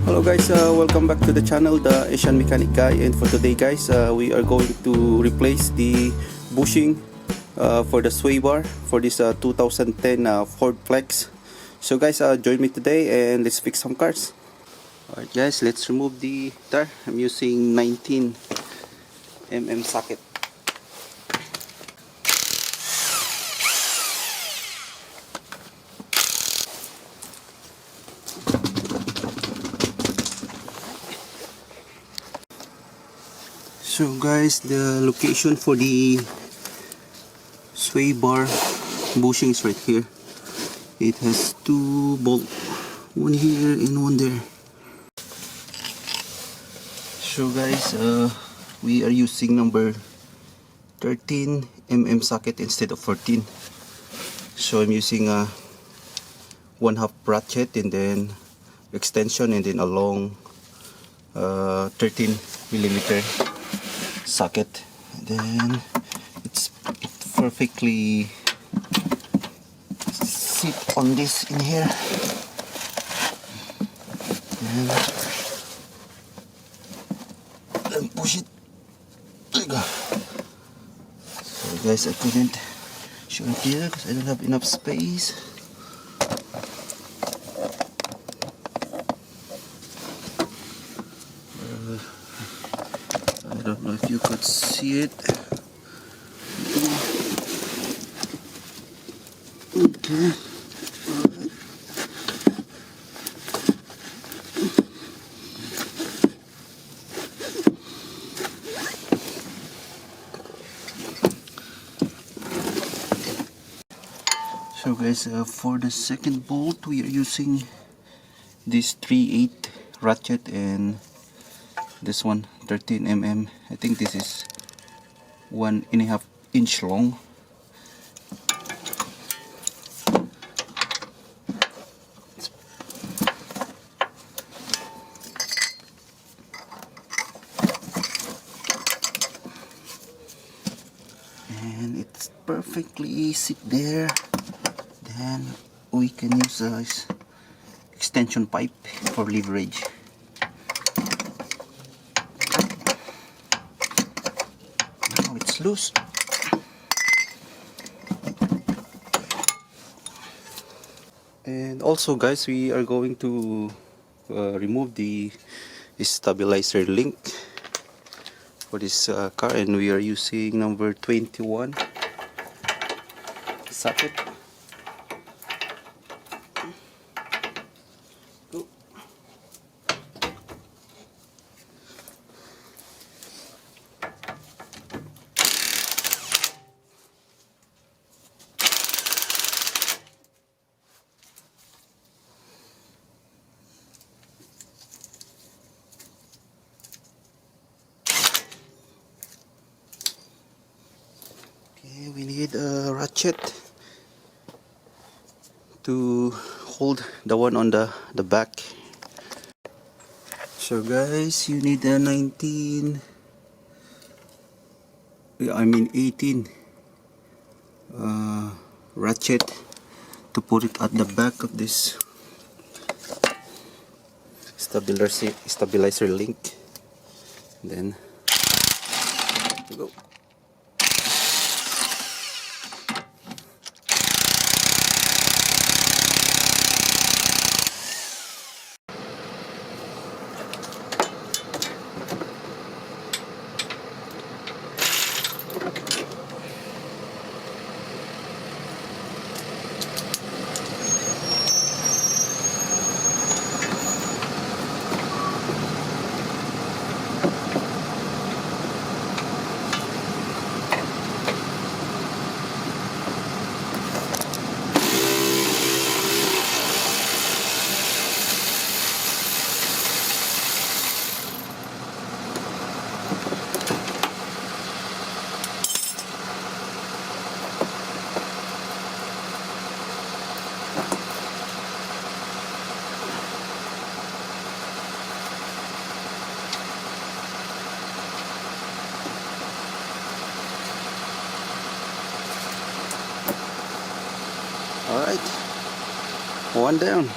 Hello guys, welcome back to the channel, the Asian Mechanic Guy. And for today guys, we are going to replace the bushing for the sway bar for this 2010 Ford Flex. So guys, join me today and let's fix some cars. Alright guys, let's remove the tire. I'm using 19 mm socket. So guys, the location for the sway bar bushing is right here. It has two bolts, one here and one there. So guys, we are using number 13 mm socket instead of 14. So I'm using a 1/2 ratchet and then extension and then a long 13 millimeter socket. And then it perfectly sit on this in here. And push it. There you go. Sorry guys, I couldn't show it here because I don't have enough space. I don't know if you could see it. Okay. So guys, for the second bolt we are using this 3/8 ratchet and this one 13 mm. I think this is 1.5 inch long. And it's perfectly sit there. Then we can use a extension pipe for leverage. Now it's loose. And also guys, we are going to remove the stabilizer link for this car, and we are using number 21 socket. Go. We need a ratchet to hold the one on the back. So guys, you need a 18 ratchet to put it at the back of this stabilizer link. Then go. Alright, one down.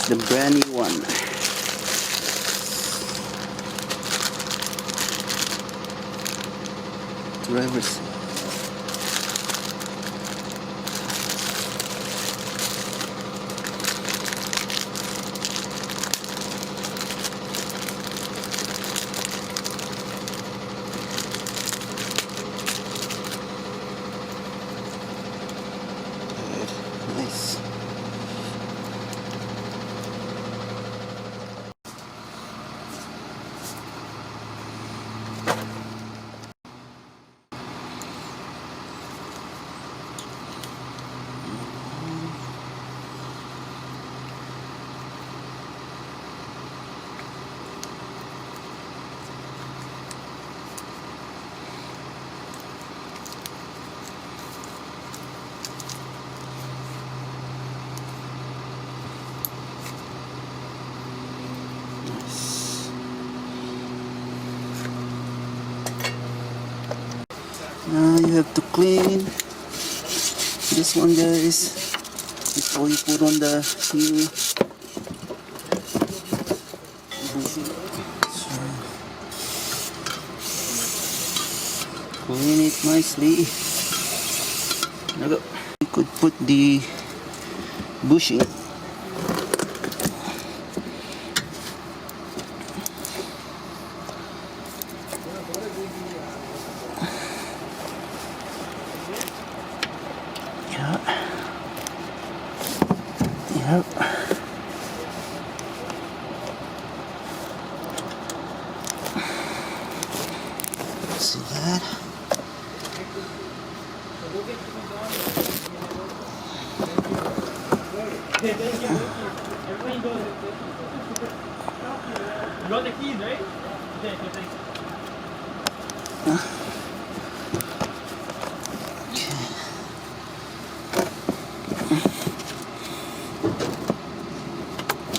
The brand new one. Drivers. Nice. Now you have to clean this one, guys, before you put on the new bushing. So, clean it nicely. Now go. You could put the bushing. Yep. See that? You got the keys, right? Okay, thanks.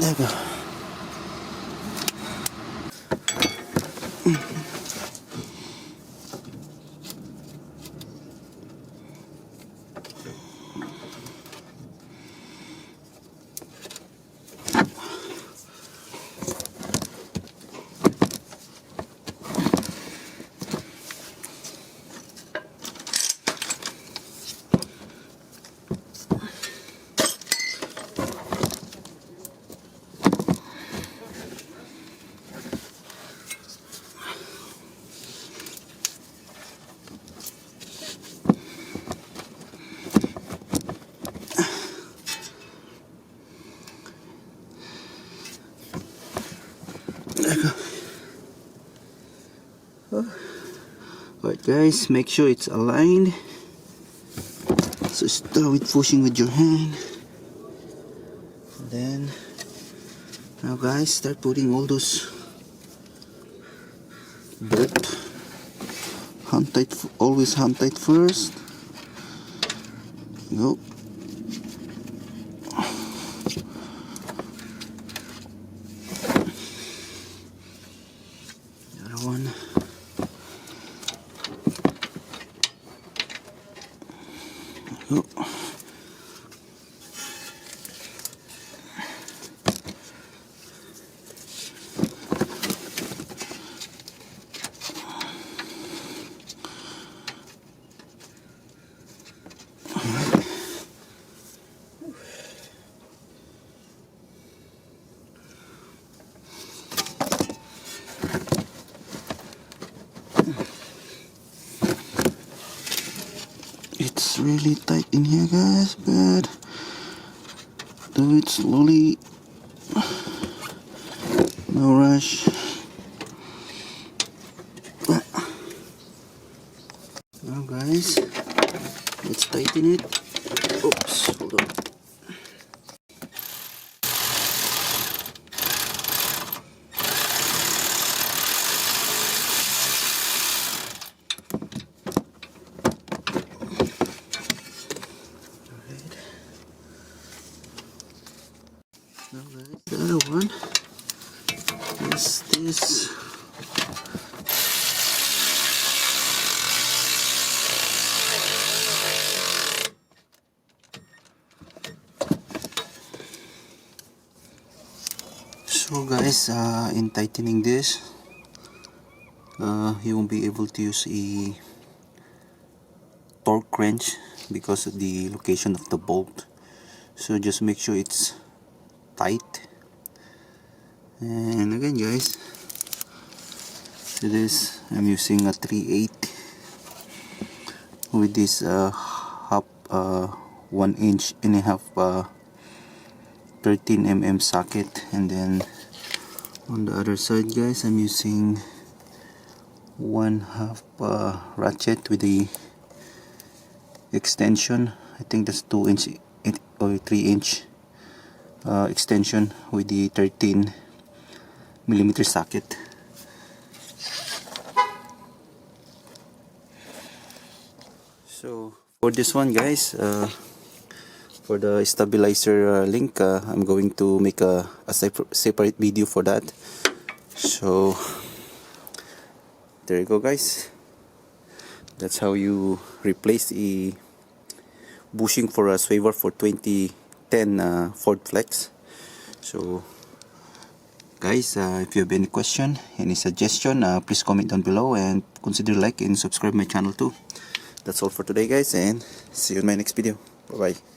There we go. Alright guys, make sure it's aligned. So start with pushing with your hand. Then now guys, start putting all those bolt. Hand tight, always hand tight first. Go. The other one. Go. It's really tight in here guys, but do it slowly, no rush. Now guys, let's tighten it. Oops, hold on. Now guys, the other one is this. So guys, in tightening this, you won't be able to use a torque wrench because of the location of the bolt. So just make sure it's tight. And again guys, to this I'm using a 3/8 with this half 1 inch and a half 13 mm socket, and then on the other side guys I'm using 1/2 ratchet with the extension. I think that's 2 inch or 3 inch extension with the 13 millimeter socket. So for this one guys, for the stabilizer link, I'm going to make a separate video for that. So there you go guys, that's how you replace a bushing for a swaver for 2010 Ford Flex. So guys, if you have any question, any suggestion, please comment down below and consider like and subscribe my channel too. That's all for today guys, and see you in my next video. Bye bye.